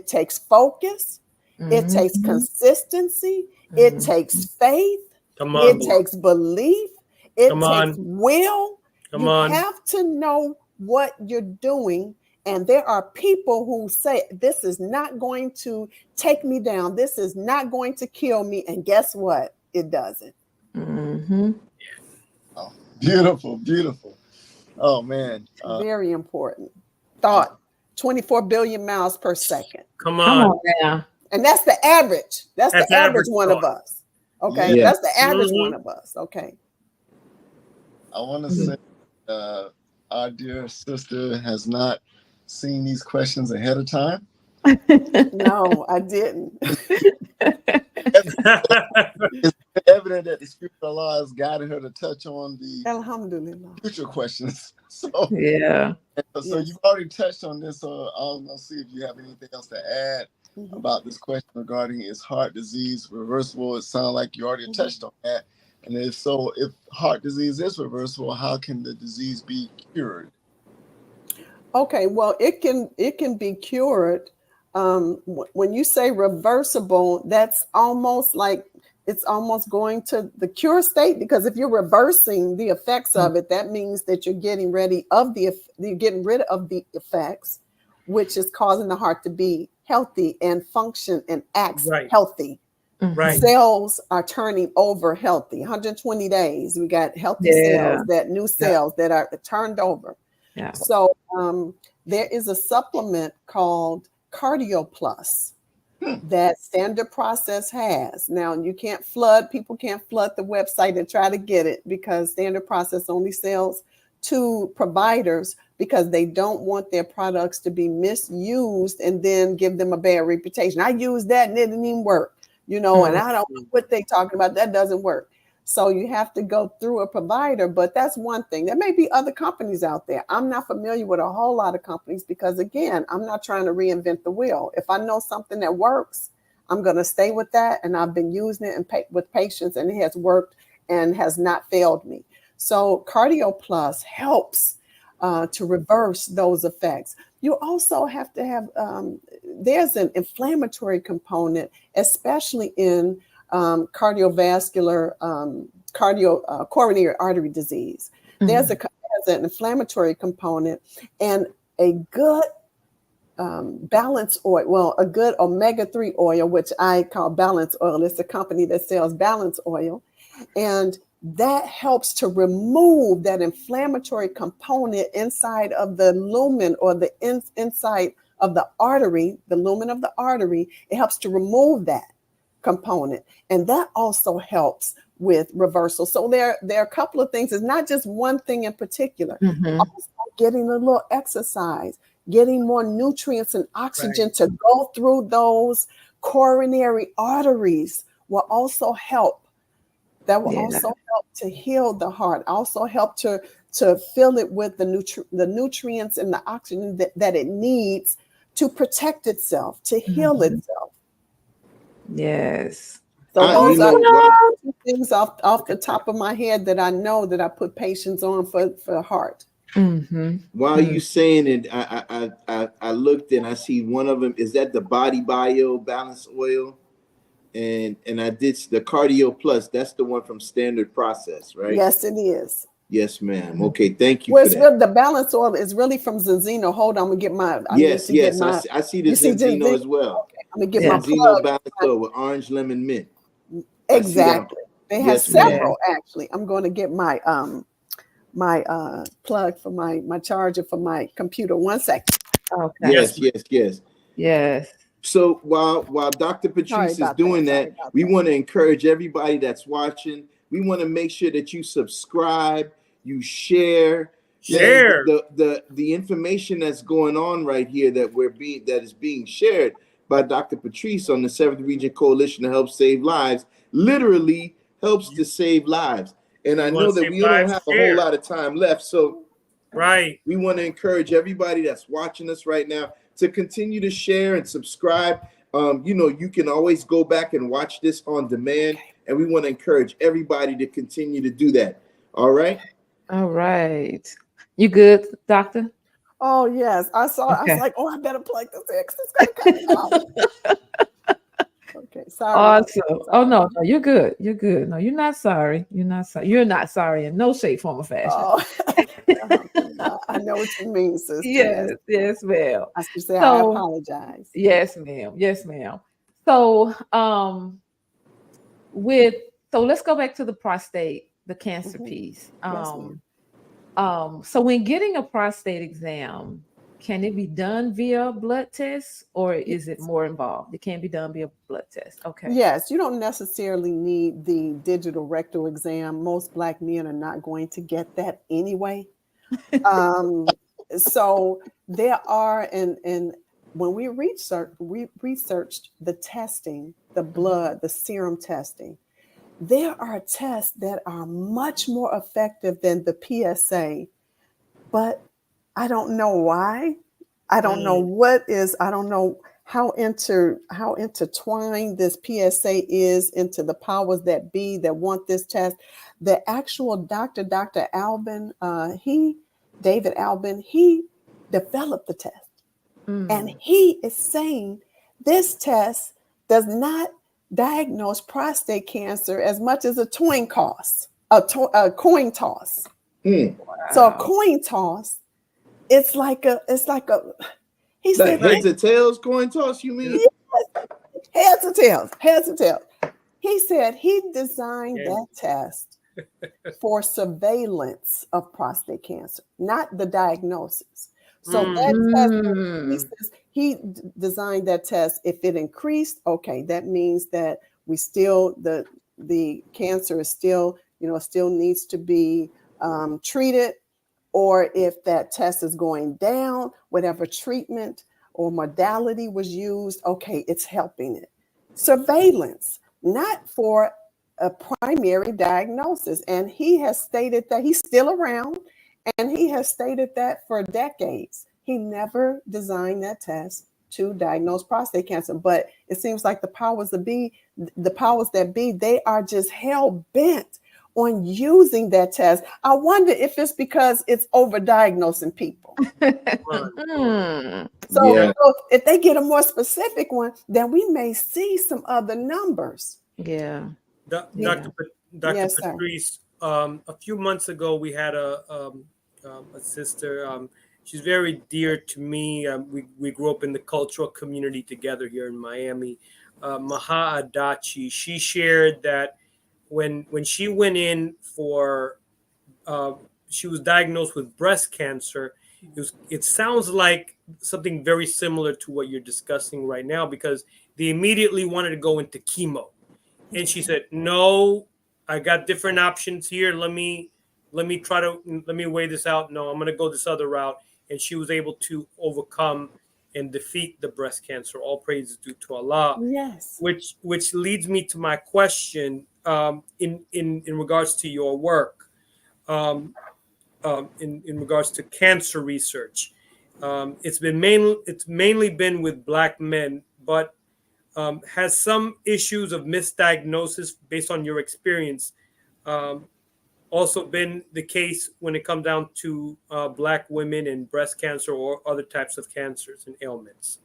takes focus, it takes consistency, it takes faith, Come on. it takes belief, it Come takes on. will. Come You on. have to know what you're doing. And there are people who say, this is not going to take me down. This is not going to kill me. And guess what? It doesn't. Oh, beautiful, beautiful. Oh man. Very important. Thought, 24 billion miles per second. Come Come on. on now. And that's the average. That's the That's average average one thought. of us. Okay. Yeah. That's the average one of us. Okay. I want to say our dear sister has not seen these questions ahead of time. No, I didn't. It's evident that the Spirit of Allah has guided her to touch on the Alhamdulillah. future questions. So, Yeah. so Yes. you've already touched on this. So I was going to see if you have anything else to add about this question regarding is heart disease reversible? It sounds like you already touched on that. And if so, if heart disease is reversible, how can the disease be cured? Okay, well, it can be cured. When you say reversible, that's almost like it's almost going to the cure state, because if you're reversing the effects of it, that means that you're getting rid of the effects, which is causing the heart to be healthy and function and act Right. healthy. Right. Cells are turning over healthy. 120 days, we got healthy cells, that new cells that are turned over. Yeah. So there is a supplement called Cardio Plus that Standard Process has. Now, people can't flood the website and try to get it, because Standard Process only sells to providers, because they don't want their products to be misused and then give them a bad reputation. I used that and it didn't even work, and I don't know what they're talking about. That doesn't work. So you have to go through a provider, but that's one thing. There may be other companies out there. I'm not familiar with a whole lot of companies, because again, I'm not trying to reinvent the wheel. If I know something that works, I'm going to stay with that. And I've been using it with patients, and it has worked and has not failed me. So Cardio Plus helps to reverse those effects. You also have to have, there's an inflammatory component, especially in cardiovascular, coronary artery disease. There's an inflammatory component, and a good balance oil, a good omega-3 oil, which I call balance oil. It's a company that sells balance oil. And that helps to remove that inflammatory component inside of the lumen, or the inside of the artery, the lumen of the artery. It helps to remove that component. And that also helps with reversal. So there are a couple of things. It's not just one thing in particular. Also getting a little exercise, getting more nutrients and oxygen to go through those coronary arteries will also help that will Yeah. also help to heal the heart, also help to fill it with the nutrients and the oxygen that it needs to protect itself, to heal Mhm. itself. Yes. So You those are know what? two things off the top of my head that I know that I put patients on for the heart. Mm-hmm. While you saying it, I looked and I see one of them. Is that the Body Bio Balance Oil? And I did the Cardio Plus. That's the one from Standard Process, right? Yes, it is. Yes, ma'am. Okay, thank you Well, for it's that. really, the balance oil is really from Zenzino. Hold on, I'm gonna get my. I need Yes, to get yes, my. I see the You see Zenzino Zenzino? as well. Okay, I'm gonna get Yeah. my Zenzino plug. Balance Oil with orange lemon mint. I see that. Exactly. They have Yes, ma'am. several actually. I'm going to get my plug for my charger for my computer. 1 second. Okay. Yes, yes. Yes. So while Dr. Sorry Patrice is about that. doing Sorry that, about we that. want to encourage everybody that's watching. We want to make sure that you subscribe, you share. Man, Share. the information that's going on right here that is being shared by Dr. Patrice on the 7th Region Coalition to Help Save Lives literally helps to save lives. And I You wanna know that save we don't lives? have a Share. whole lot of time left, so Right. we want to encourage everybody that's watching us right now to continue to share and subscribe. You can always go back and watch this on demand, and we want to encourage everybody to continue to do that. All right. All right. You good, doctor? Oh yes, I saw. I was Okay. like, oh, I better plug this in 'cause it's gonna cut me off. Okay, sorry. Awesome. Oh Sorry. no, you're good. You're good. No, you're not sorry. You're not sorry. You're not sorry in no shape, form, or fashion. Oh, I know what you mean, sister. Yes, yes, ma'am. I should say I So apologize. yes, ma'am. Yes, ma'am. So let's go back to the prostate, the cancer Mhm. piece. Yes, ma'am. So when getting a prostate exam, can it be done via blood test or is it more involved? It can be done via blood test. Okay. Yes, you don't necessarily need the digital rectal exam. Most Black men are not going to get that anyway. So there are, and when we researched the testing, the blood, the serum testing, there are tests that are much more effective than the PSA, but I don't know why. I don't know I don't know how intertwined this PSA is into the powers that be that want this test. The actual Dr. Albin, David Albin, he developed the test. And he is saying this test does not diagnose prostate cancer as much as a coin toss. So a coin toss, it's like a he Like said heads or tails coin toss, you mean? heads or tails, heads or tails. He said he designed that test for surveillance of prostate cancer, not the diagnosis. So that test, he says he designed that test. If it increased, okay, that means that we still the cancer is still still needs to be treated. Or if that test is going down, whatever treatment or modality was used, okay, it's helping it. Surveillance, not for a primary diagnosis. And he has stated that he's still around, and he has stated that for decades. He never designed that test to diagnose prostate cancer, but it seems like the powers that be, they are just hell bent on using that test. I wonder if it's because it's overdiagnosing people. So if they get a more specific one, then we may see some other numbers. Yeah. Dr. Yes, Patrice, a few months ago, we had a sister. She's very dear to me. We grew up in the cultural community together here in Miami. Maha Adachi, she shared that when she went in for, she was diagnosed with breast cancer. It sounds like something very similar to what you're discussing right now, because they immediately wanted to go into chemo. And she said, no, I got different options here. Let me weigh this out. No, I'm going to go this other route. And she was able to overcome and defeat the breast cancer. All praise is due to Allah. Yes. Which leads me to my question. in regards to your work, in regards to cancer research. It's mainly been with Black men, but has some issues of misdiagnosis based on your experience also been the case when it comes down to Black women and breast cancer or other types of cancers and ailments?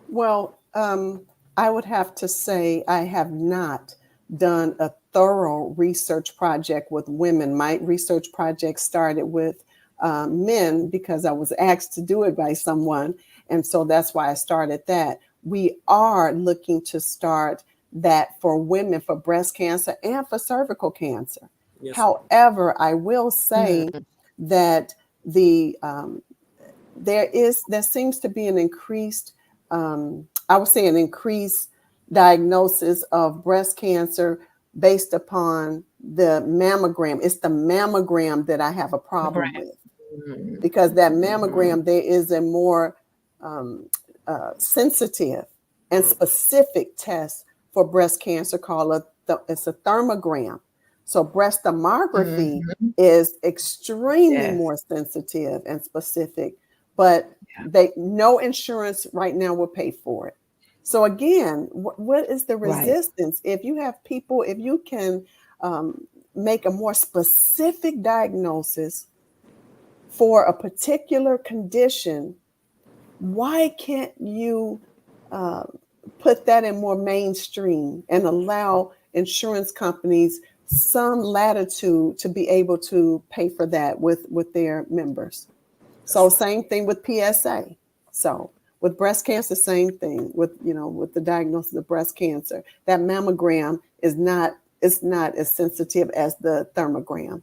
Well, I would have to say I have not done a thorough research project with women. My research project started with men because I was asked to do it by someone. And so that's why I started that. We are looking to start that for women for breast cancer and for cervical cancer. Yes. However, I will say that there seems to be an increased, I would say an increased diagnosis of breast cancer based upon the mammogram. It's the mammogram that I have a problem with, because that mammogram, there is a more sensitive and specific test for breast cancer called it's a thermogram. So breast thermography is extremely more sensitive and specific, but no insurance right now will pay for it. So again, what is the resistance? If you have people, if you can make a more specific diagnosis for a particular condition, why can't you put that in more mainstream and allow insurance companies some latitude to be able to pay for that with their members? So same thing with PSA. So with breast cancer, same thing with the diagnosis of breast cancer. That mammogram is not as sensitive as the thermogram.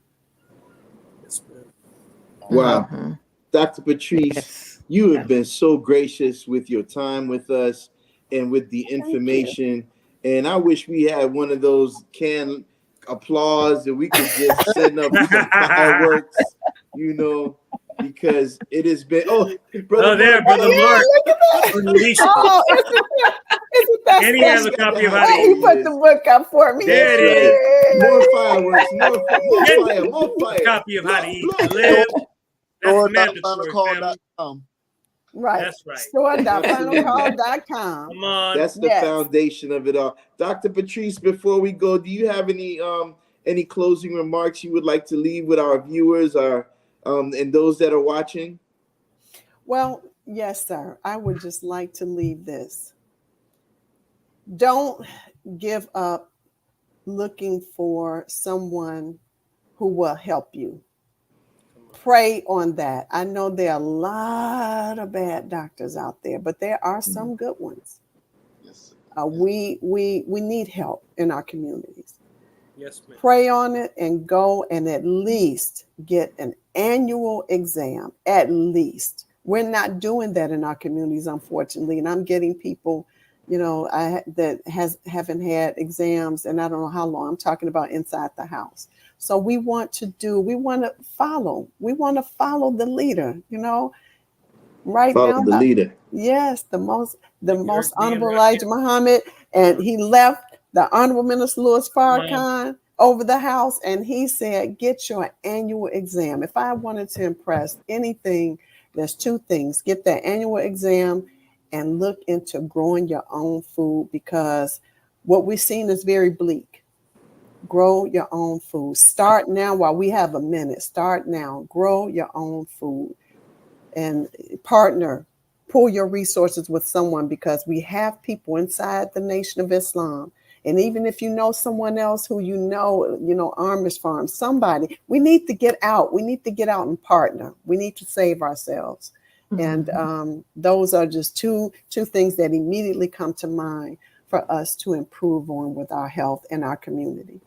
Wow. Dr. Patrice, you have been so gracious with your time with us and with the information. And I wish we had one of those canned applause that we could just send up some fireworks, because it has been. Oh, brother Mark. Unleashed. Oh, isn't that and he has a copy of how to He put the book up for me. There it is. More fireworks. More fire. A copy of How to Eat to Live. That's mandatory. Right. That's right. Store.finalcall.com. Come on. That's the foundation of it all. Dr. Patrice, before we go, do you have any closing remarks you would like to leave with our viewers and those that are watching? Well, yes, sir. I would just like to leave this. Don't give up looking for someone who will help you. Pray on that. I know there are a lot of bad doctors out there, but there are some good ones. Yes. We need help in our communities. Yes, ma'am. Pray on it and go and at least get an annual exam. At least. We're not doing that in our communities, unfortunately. And I'm getting people, that haven't had exams, and I don't know how long. I'm talking about inside the house. So we want to follow the leader, right follow now. The leader. Yes, the most honorable Elijah Muhammad, and he left the honorable Minister Louis Farrakhan over the house, and he said, get your annual exam. If I wanted to impress anything, there's two things: get that annual exam and look into growing your own food, because what we've seen is very bleak. Grow your own food. Start now while we have a minute. Start now. Grow your own food and partner. Pull your resources with someone, because we have people inside the Nation of Islam. And even if you know someone else who Amish Farm, somebody, we need to get out. We need to get out and partner. We need to save ourselves. And those are just two things that immediately come to mind for us to improve on with our health and our community.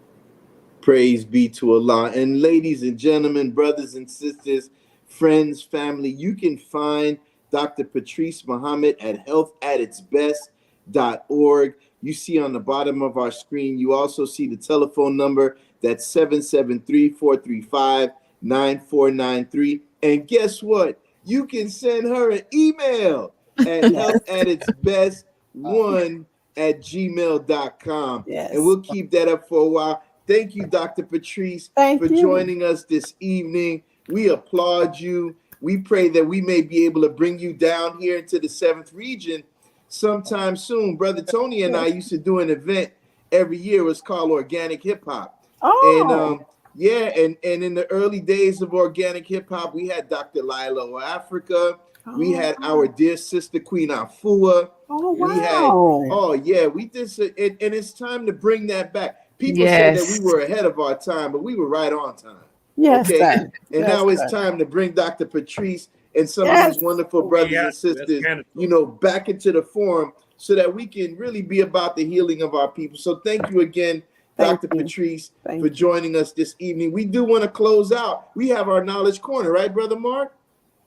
Praise be to Allah. And ladies and gentlemen, brothers and sisters, friends, family, you can find Dr. Patrice Muhammad at healthatitsbest.org. You see on the bottom of our screen, you also see the telephone number. That's 773-435-9493. And guess what? You can send her an email at healthatitsbest1 gmail.com. Yes. And we'll keep that up for a while. Thank you, Dr. Patrice, Thank for you. joining us this evening. We applaud you. We pray that we may be able to bring you down here into the 7th region sometime soon. Brother Tony and I used to do an event every year. It was called Organic Hip Hop. Oh. And yeah, and in the early days of Organic Hip Hop, we had Dr. Lilo Africa. We had our dear sister Queen Afua. Oh, We had, oh yeah, we did, and it's time to bring that back. People said that we were ahead of our time, but we were right on time. Yes, okay, sir. and now it's time to bring Dr. Patrice and some of these wonderful brothers and sisters, you know, back into the forum so that we can really be about the healing of our people. So thank you again, Dr. Patrice, for joining us this evening. We do want to close out. We have our Knowledge Corner, right, Brother Mark?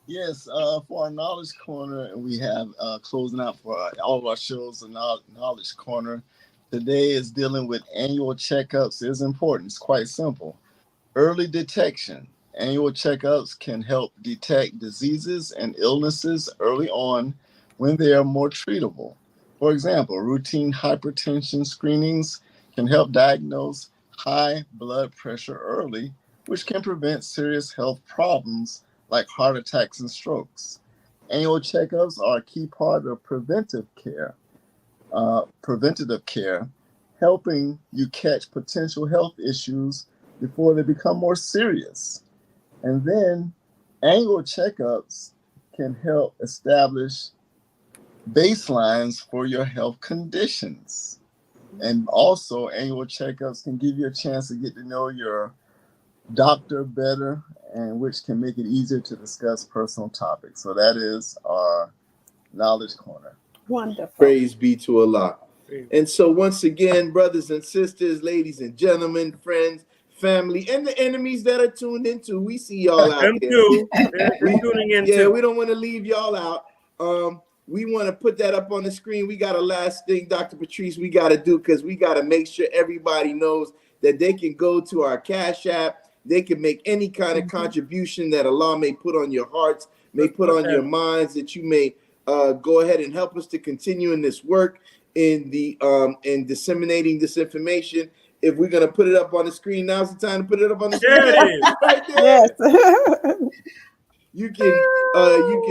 Yes, for our Knowledge Corner, we have closing out for all of our shows, the Knowledge Corner. Today is dealing with annual checkups. It's important. It's quite simple. Early detection. Annual checkups can help detect diseases and illnesses early on when they are more treatable. For example, routine hypertension screenings can help diagnose high blood pressure early, which can prevent serious health problems like heart attacks and strokes. Annual checkups are a key part of preventative care, helping you catch potential health issues before they become more serious. And then annual checkups can help establish baselines for your health conditions. And also annual checkups can give you a chance to get to know your doctor better, and which can make it easier to discuss personal topics. So that is our Knowledge Corner. Wonderful. Praise be to Allah. And so once again, brothers and sisters, ladies and gentlemen, friends, family, and the enemies that are tuned into, we see y'all out there. They're tuning in yeah, too. we don't want to leave y'all out. We want to put that up on the screen. We got a last thing, Dr. Patrice, we got to do, because we got to make sure everybody knows that they can go to our Cash App. They can make any kind of contribution that Allah may put on your hearts, may put on your minds, that you may go ahead and help us to continue in this work in the in disseminating this information. If we're gonna put it up on the screen, now's the time to put it up on the screen. Right there. Yes. You can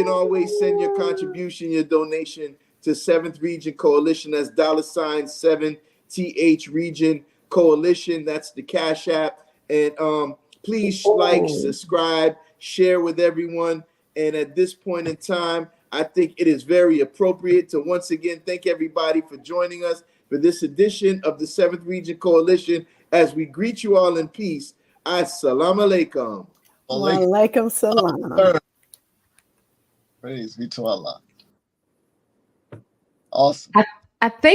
always send your contribution, your donation to 7th Region Coalition. That's $7TH Region Coalition. That's the Cash App. And please like, subscribe, share with everyone. And at this point in time, I think it is very appropriate to once again thank everybody for joining us for this edition of the 7th Region Coalition. As we greet you all in peace, Assalamu alaikum. Wa alaikum salam. Praise be to Allah. Awesome. I think